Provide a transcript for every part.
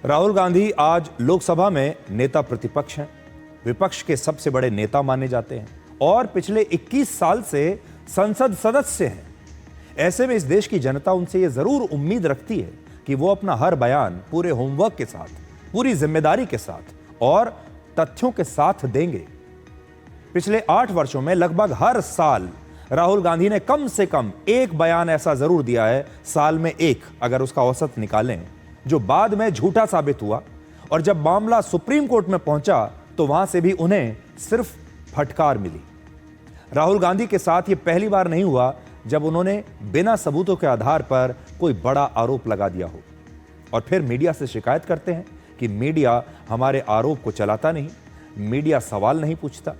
राहुल गांधी आज लोकसभा में नेता प्रतिपक्ष हैं, विपक्ष के सबसे बड़े नेता माने जाते हैं और पिछले 21 साल से संसद सदस्य हैं। ऐसे में इस देश की जनता उनसे यह जरूर उम्मीद रखती है कि वो अपना हर बयान पूरे होमवर्क के साथ, पूरी जिम्मेदारी के साथ और तथ्यों के साथ देंगे। पिछले 8 वर्षों में लगभग हर साल राहुल गांधी ने कम से कम एक बयान ऐसा जरूर दिया है, साल में एक, अगर उसका औसत निकालें, जो बाद में झूठा साबित हुआ। और जब मामला सुप्रीम कोर्ट में पहुंचा तो वहां से भी उन्हें सिर्फ फटकार मिली। राहुल गांधी के साथ यह पहली बार नहीं हुआ जब उन्होंने बिना सबूतों के आधार पर कोई बड़ा आरोप लगा दिया हो और फिर मीडिया से शिकायत करते हैं कि मीडिया हमारे आरोप को चलाता नहीं, मीडिया सवाल नहीं पूछता।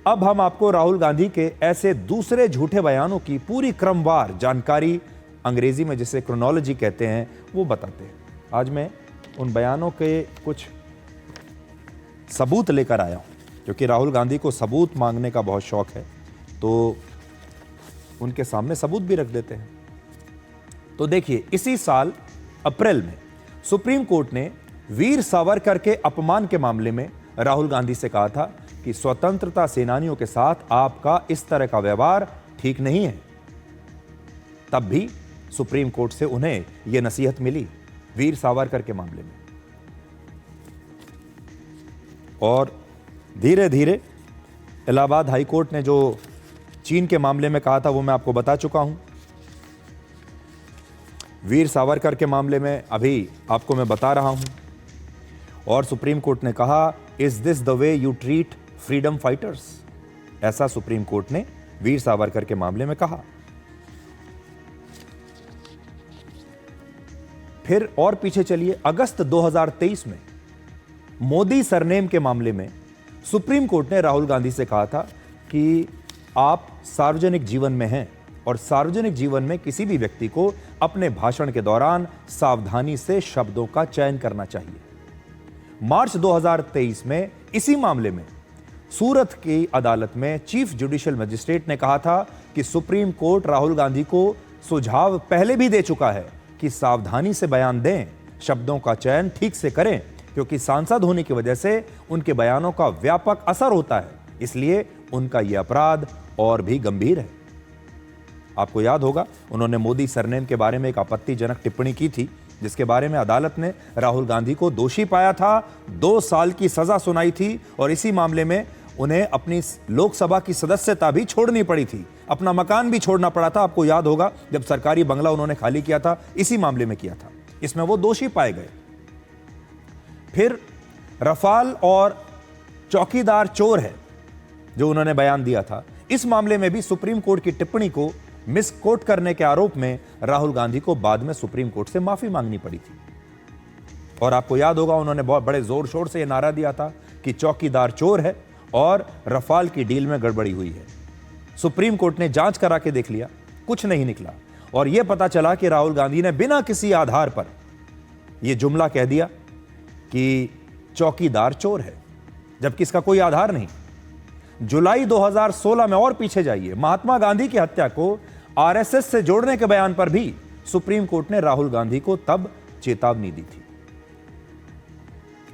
अब हम आपको राहुल गांधी के ऐसे दूसरे झूठे बयानों की पूरी क्रमवार जानकारी, अंग्रेजी में जिसे क्रोनोलॉजी कहते हैं, वो बताते हैं। आज मैं उन बयानों के कुछ सबूत लेकर आया हूं, क्योंकि राहुल गांधी को सबूत मांगने का बहुत शौक है, तो उनके सामने सबूत भी रख देते हैं। तो देखिए, इसी साल अप्रैल में सुप्रीम कोर्ट ने वीर सावरकर के अपमान के मामले में राहुल गांधी से कहा था कि स्वतंत्रता सेनानियों के साथ आपका इस तरह का व्यवहार ठीक नहीं है। तब भी सुप्रीम कोर्ट से उन्हें यह नसीहत मिली वीर सावरकर के मामले में। और धीरे धीरे इलाहाबाद हाई कोर्ट ने जो चीन के मामले में कहा था वो मैं आपको बता चुका हूं। वीर सावरकर के मामले में अभी आपको मैं बता रहा हूं। और सुप्रीम कोर्ट ने कहा, is this the way you treat freedom fighters? ऐसा सुप्रीम कोर्ट ने वीर सावरकर के मामले में कहा। फिर और पीछे चलिए, अगस्त 2023 में मोदी सरनेम के मामले में सुप्रीम कोर्ट ने राहुल गांधी से कहा था कि आप सार्वजनिक जीवन में हैं और सार्वजनिक जीवन में किसी भी व्यक्ति को अपने भाषण के दौरान सावधानी से शब्दों का चयन करना चाहिए। मार्च 2023 में इसी मामले में सूरत की अदालत में चीफ जुडिशियल मजिस्ट्रेट ने कहा था कि सुप्रीम कोर्ट राहुल गांधी को सुझाव पहले भी दे चुका है कि सावधानी से बयान दें, शब्दों का चयन ठीक से करें, क्योंकि सांसद होने की वजह से उनके बयानों का व्यापक असर होता है, इसलिए उनका यह अपराध और भी गंभीर है। आपको याद होगा, उन्होंने मोदी सरनेम के बारे में एक आपत्तिजनक टिप्पणी की थी, जिसके बारे में अदालत ने राहुल गांधी को दोषी पाया था, 2 साल की सजा सुनाई थी और इसी मामले में उन्हें अपनी लोकसभा की सदस्यता भी छोड़नी पड़ी थी, अपना मकान भी छोड़ना पड़ा था। आपको याद होगा, जब सरकारी बंगला उन्होंने खाली किया था, इसी मामले में किया था। इसमें वो दोषी पाए गए। फिर रफाल और चौकीदार चोर है जो उन्होंने बयान दिया था, इस मामले में भी सुप्रीम कोर्ट की टिप्पणी को मिसकोट करने के आरोप में राहुल गांधी को बाद में सुप्रीम कोर्ट से माफी मांगनी पड़ी थी। और आपको याद होगा, उन्होंने बहुत बड़े जोर शोर से यह नारा दिया था कि चौकीदार चोर है और रफाल की डील में गड़बड़ी हुई है। सुप्रीम कोर्ट ने जांच करा के देख लिया, कुछ नहीं निकला और यह पता चला कि राहुल गांधी ने बिना किसी आधार पर यह जुमला कह दिया कि चौकीदार चोर है, जबकि इसका कोई आधार नहीं। जुलाई 2016 में और पीछे जाइए, महात्मा गांधी की हत्या को आरएसएस से जोड़ने के बयान पर भी सुप्रीम कोर्ट ने राहुल गांधी को तब चेतावनी दी थी।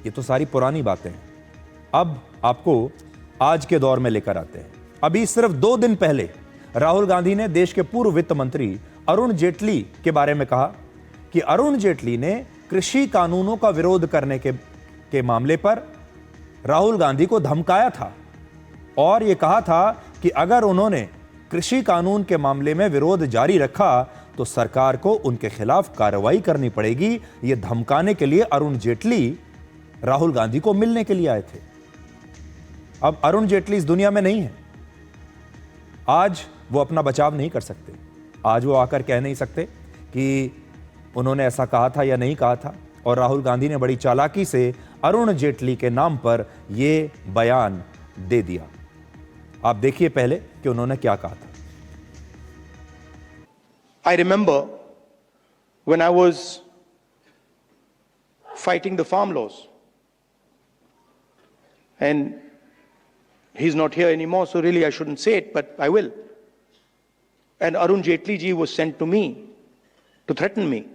ये तो सारी पुरानी बातें हैं। अब आपको आज के दौर में लेकर आते हैं। अभी सिर्फ 2 दिन पहले राहुल गांधी ने देश के पूर्व वित्त मंत्री अरुण जेटली के बारे में कहा कि अरुण जेटली ने कृषि कानूनों का विरोध करने के मामले पर राहुल गांधी को धमकाया था और यह कहा था कि अगर उन्होंने कृषि कानून के मामले में विरोध जारी रखा तो सरकार को उनके खिलाफ कार्रवाई करनी पड़ेगी। यह धमकाने के लिए अरुण जेटली राहुल गांधी को मिलने के लिए आए थे। अब अरुण जेटली इस दुनिया में नहीं है। आज वो अपना बचाव नहीं कर सकते। आज वो आकर कह नहीं सकते कि उन्होंने ऐसा कहा था या नहीं कहा था। और राहुल गांधी ने बड़ी चालाकी से अरुण जेटली के नाम पर यह बयान दे दिया। आप देखिए पहले कि उन्होंने क्या कहा था। I remember when I was fighting the farm laws, and he's not here anymore, so really I shouldn't say it, but I will. And Arun Jaitley ji was sent to me to threaten me.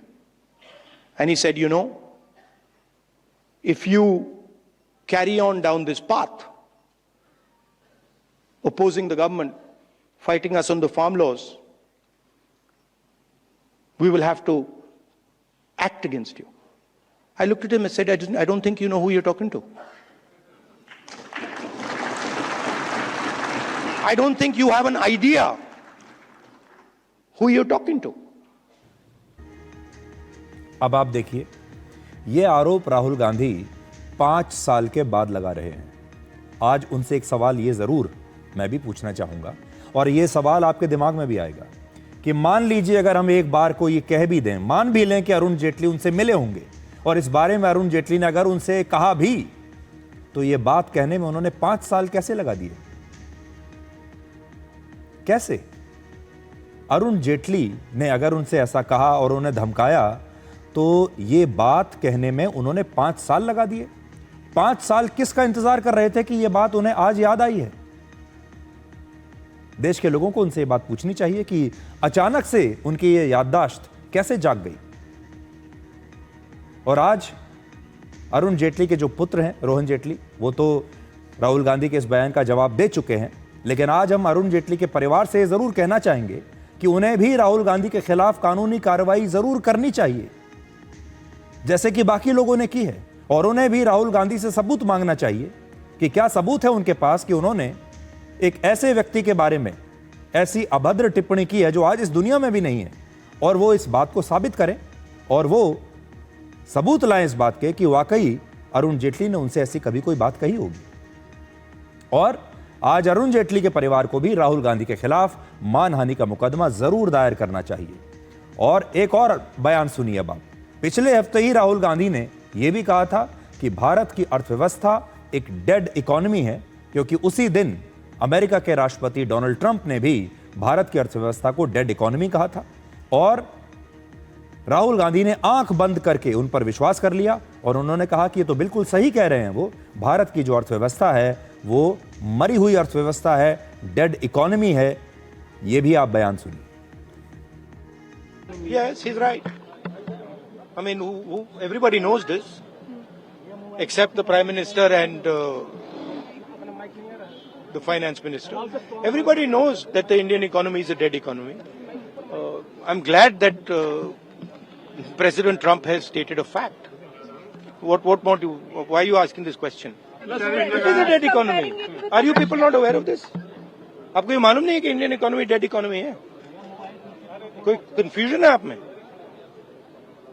And he said, you know, if you carry on down this path, opposing the government, fighting us on the farm laws, we will have to act against you. I looked at him and said, I don't think you know who you're talking to. I don't think you have an idea who you're talking to. अब आप देखिए, ये आरोप राहुल गांधी 5 साल के बाद लगा रहे हैं। आज उनसे एक सवाल ये जरूर मैं भी पूछना चाहूंगा, और ये सवाल आपके दिमाग में भी आएगा कि मान लीजिए अगर हम एक बार को ये कह भी दें, मान भी लें कि अरुण जेटली उनसे मिले होंगे, और इस बारे में अरुण जेटली ने अगर उनसे कहा भी, तो ये बात कहने में उन्होंने 5 साल कैसे लगा दिए? कैसे? अरुण जेटली ने अगर उनसे ऐसा कहा और उन्हें धमकाया, तो ये बात कहने में उन्होंने 5 साल लगा दिए। 5 साल किसका इंतजार कर रहे थे कि यह बात उन्हें आज याद आई है? देश के लोगों को उनसे ये बात पूछनी चाहिए कि अचानक से उनकी ये याददाश्त कैसे जाग गई। और आज अरुण जेटली के जो पुत्र हैं, रोहन जेटली, वो तो राहुल गांधी के इस बयान का जवाब दे चुके हैं, लेकिन आज हम अरुण जेटली के परिवार से जरूर कहना चाहेंगे कि उन्हें भी राहुल गांधी के खिलाफ कानूनी कार्रवाई जरूर करनी चाहिए, जैसे कि बाकी लोगों ने की है। और उन्हें भी राहुल गांधी से सबूत मांगना चाहिए कि क्या सबूत है उनके पास कि उन्होंने एक ऐसे व्यक्ति के बारे में ऐसी अभद्र टिप्पणी की है जो आज इस दुनिया में भी नहीं है, और वो इस बात को साबित करें और वो सबूत लाएं इस बात के कि वाकई अरुण जेटली ने उनसे ऐसी कभी कोई बात कही होगी। और आज अरुण जेटली के परिवार को भी राहुल गांधी के खिलाफ मानहानि का मुकदमा जरूर दायर करना चाहिए। और एक और बयान सुनिए अब आप। पिछले हफ्ते ही राहुल गांधी ने यह भी कहा था कि भारत की अर्थव्यवस्था एक डेड इकोनॉमी है, क्योंकि उसी दिन अमेरिका के राष्ट्रपति डोनाल्ड ट्रंप ने भी भारत की अर्थव्यवस्था को डेड इकोनॉमी कहा था, और राहुल गांधी ने आंख बंद करके उन पर विश्वास कर लिया और उन्होंने कहा कि ये तो बिल्कुल सही कह रहे हैं वो, भारत की जो अर्थव्यवस्था है वो मरी हुई अर्थव्यवस्था है, डेड इकोनॉमी है। ये भी आप बयान सुनिए। Yes, he's right. I mean, everybody knows this, except the Prime Minister and the Finance Minister. Everybody knows that the Indian economy is a dead economy. I'm glad that President Trump has stated a fact. What more do you, why are you asking this question? It is a dead economy. Are you people not aware of this? आपको ये मालूम नहीं है कि Indian economy dead economy है? कोई confusion है आप में?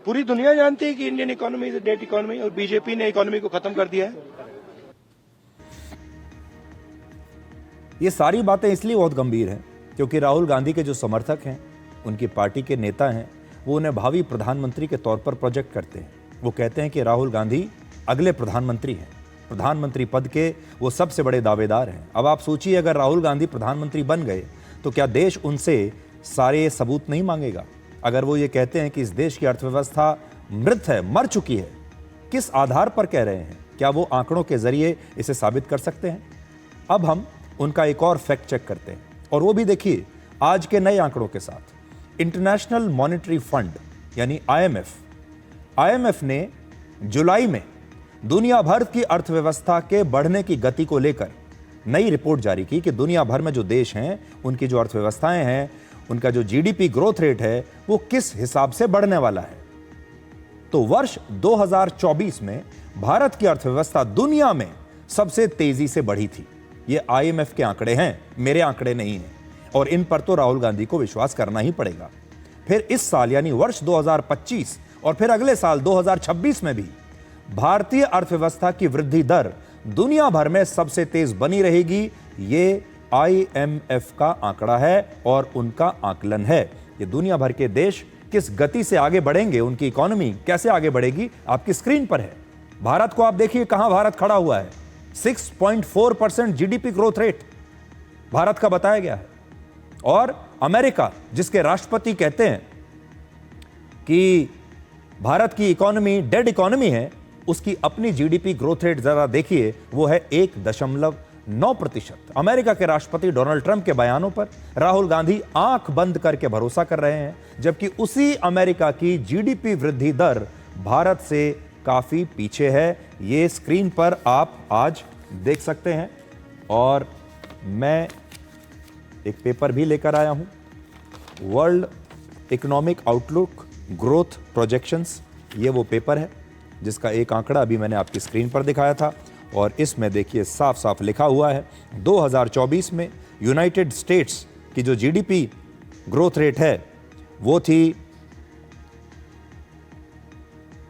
पूरी दुनिया जानती है कि Indian economy is a dead economy, और बीजेपी ने इकोनॉमी को खत्म कर दिया है। ये सारी बातें इसलिए बहुत गंभीर हैं क्योंकि राहुल गांधी के जो समर्थक हैं, उनकी पार्टी के नेता हैं, वो उन्हें भावी प्रधानमंत्री के तौर पर प्रोजेक्ट करते हैं। वो कहते हैं कि राहुल गांधी अगले प्रधानमंत्री हैं, प्रधानमंत्री पद के वो सबसे बड़े दावेदार हैं। अब आप सोचिए, अगर राहुल गांधी प्रधानमंत्री बन गए तो क्या देश उनसे सारे सबूत नहीं मांगेगा? अगर वो ये कहते हैं कि इस देश की अर्थव्यवस्था मृत है, मर चुकी है, किस आधार पर कह रहे हैं? क्या वो आंकड़ों के जरिए इसे साबित कर सकते हैं? अब हम उनका एक और फैक्ट चेक करते हैं, और वो भी देखिए आज के नए आंकड़ों के साथ। इंटरनेशनल मॉनेटरी फंड यानी आईएमएफ ने जुलाई में दुनिया भर की अर्थव्यवस्था के बढ़ने की गति को लेकर नई रिपोर्ट जारी की कि दुनिया भर में जो देश हैं, उनकी जो अर्थव्यवस्थाएं हैं, उनका जो जीडीपी ग्रोथ रेट है वो किस हिसाब से बढ़ने वाला है। तो वर्ष 2024 में भारत की अर्थव्यवस्था दुनिया में सबसे तेजी से बढ़ी थी। ये आईएमएफ के आंकड़े हैं, मेरे आंकड़े नहीं हैं, और इन पर तो राहुल गांधी को विश्वास करना ही पड़ेगा। फिर इस साल यानी वर्ष 2025 और फिर अगले साल 2026 में भी भारतीय अर्थव्यवस्था की वृद्धि दर दुनिया भर में सबसे तेज बनी रहेगी। ये आईएमएफ का आंकड़ा है और उनका आकलन है। ये दुनिया भर के देश किस गति से आगे बढ़ेंगे, उनकी इकोनॉमी कैसे आगे बढ़ेगी, आपकी स्क्रीन पर है। भारत को आप देखिए कहां भारत खड़ा हुआ है। 6.4% जीडीपी ग्रोथ रेट भारत का बताया गया है। और अमेरिका, जिसके राष्ट्रपति कहते हैं कि भारत की इकोनॉमी डेड इकोनॉमी है, उसकी अपनी जीडीपी ग्रोथ रेट जरा देखिए, वो है 1.9%। अमेरिका के राष्ट्रपति डोनाल्ड ट्रंप के बयानों पर राहुल गांधी आंख बंद करके भरोसा कर रहे हैं, जबकि उसी अमेरिका की जीडीपी वृद्धि दर भारत से काफ़ी पीछे है। ये स्क्रीन पर आप आज देख सकते हैं। और मैं एक पेपर भी लेकर आया हूं, world economic outlook growth projections. ये वो पेपर है जिसका एक आंकड़ा अभी मैंने आपकी स्क्रीन पर दिखाया था, और इसमें देखिए साफ साफ लिखा हुआ है 2024 में यूनाइटेड स्टेट्स की जो जीडीपी ग्रोथ रेट है वो थी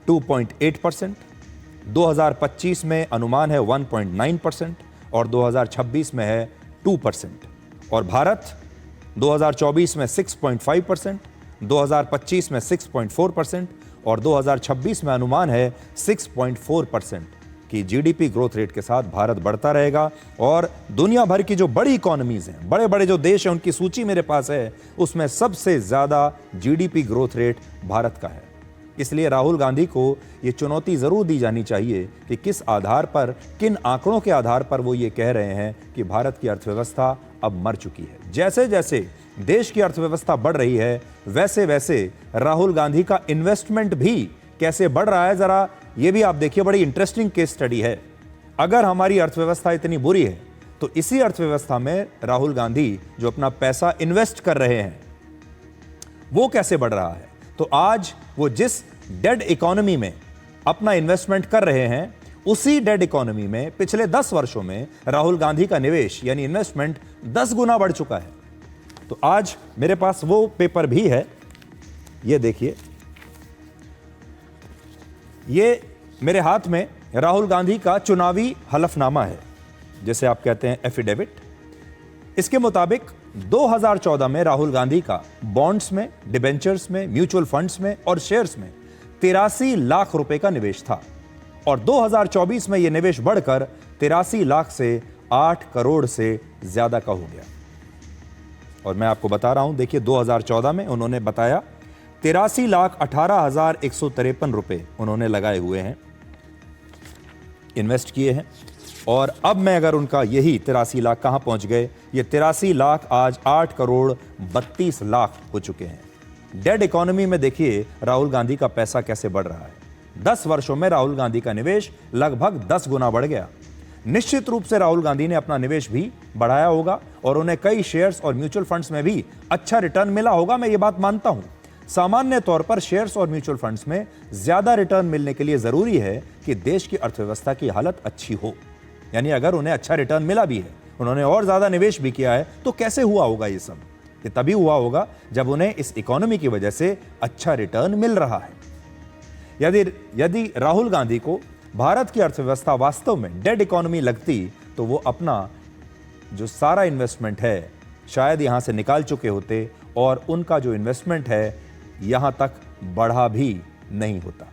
2.8%, 2025 में अनुमान है 1.9% और 2026 में है 2%। और भारत 2024 में 6.5%, 2025 में 6.4% और 2026 में अनुमान है 6.4% की जीडीपी ग्रोथ रेट के साथ भारत बढ़ता रहेगा। और दुनिया भर की जो बड़ी इकोनॉमीज हैं, बड़े बड़े जो देश हैं, उनकी सूची मेरे पास है, उसमें सबसे ज्यादा जीडीपी ग्रोथ रेट भारत का है। इसलिए राहुल गांधी को ये चुनौती जरूर दी जानी चाहिए कि किस आधार पर, किन आंकड़ों के आधार पर वो ये कह रहे हैं कि भारत की अर्थव्यवस्था अब मर चुकी है। जैसे जैसे देश की अर्थव्यवस्था बढ़ रही है, वैसे वैसे राहुल गांधी का इन्वेस्टमेंट भी कैसे बढ़ रहा है, जरा ये भी आप देखिए। बड़ी इंटरेस्टिंग केस स्टडी है। अगर हमारी अर्थव्यवस्था इतनी बुरी है तो इसी अर्थव्यवस्था में राहुल गांधी जो अपना पैसा इन्वेस्ट कर रहे हैं वो कैसे बढ़ रहा है। तो आज वो जिस डेड इकोनॉमी में अपना इन्वेस्टमेंट कर रहे हैं, उसी डेड इकोनॉमी में पिछले 10 वर्षों में राहुल गांधी का निवेश यानी इन्वेस्टमेंट 10 गुना बढ़ चुका है। तो आज मेरे पास वो पेपर भी है, ये देखिए। ये मेरे हाथ में राहुल गांधी का चुनावी हलफनामा है, जैसे आप कहते हैं एफिडेविट। इसके मुताबिक 2014 में राहुल गांधी का बॉन्ड्स में, डिबेंचर्स में, म्यूचुअल फंड्स में और शेयर्स में 83 लाख रुपए का निवेश था, और 2024 में यह निवेश बढ़कर 83 लाख से 8 करोड़ से ज्यादा का हो गया। और मैं आपको बता रहा हूं, देखिए 2014 में उन्होंने बताया 83,18,153 रुपए उन्होंने लगाए हुए हैं, इन्वेस्ट किए हैं। और अब मैं अगर उनका यही 83 लाख कहां पहुंच गए, ये 83 लाख आज 8 करोड़ 32 लाख हो चुके हैं। डेड इकोनॉमी में देखिए राहुल गांधी का पैसा कैसे बढ़ रहा है। 10 वर्षों में राहुल गांधी का निवेश लगभग 10 गुना बढ़ गया। निश्चित रूप से राहुल गांधी ने अपना निवेश भी बढ़ाया होगा और उन्हें कई शेयर्स और म्यूचुअल फंड्स में भी अच्छा रिटर्न मिला होगा, मैं ये बात मानता हूं। सामान्य तौर पर शेयर्स और म्यूचुअल फंड्स में ज्यादा रिटर्न मिलने के लिए जरूरी है कि देश की अर्थव्यवस्था की हालत अच्छी हो। यानी अगर उन्हें अच्छा रिटर्न मिला भी है, उन्होंने और ज्यादा निवेश भी किया है, तो कैसे हुआ होगा ये सब? ये तभी हुआ होगा जब उन्हें इस इकोनॉमी की वजह से अच्छा रिटर्न मिल रहा है। यदि राहुल गांधी को भारत की अर्थव्यवस्था वास्तव में डेड इकोनॉमी लगती तो वो अपना जो सारा इन्वेस्टमेंट है शायद यहां से निकाल चुके होते और उनका जो इन्वेस्टमेंट है यहां तक बढ़ा भी नहीं होता।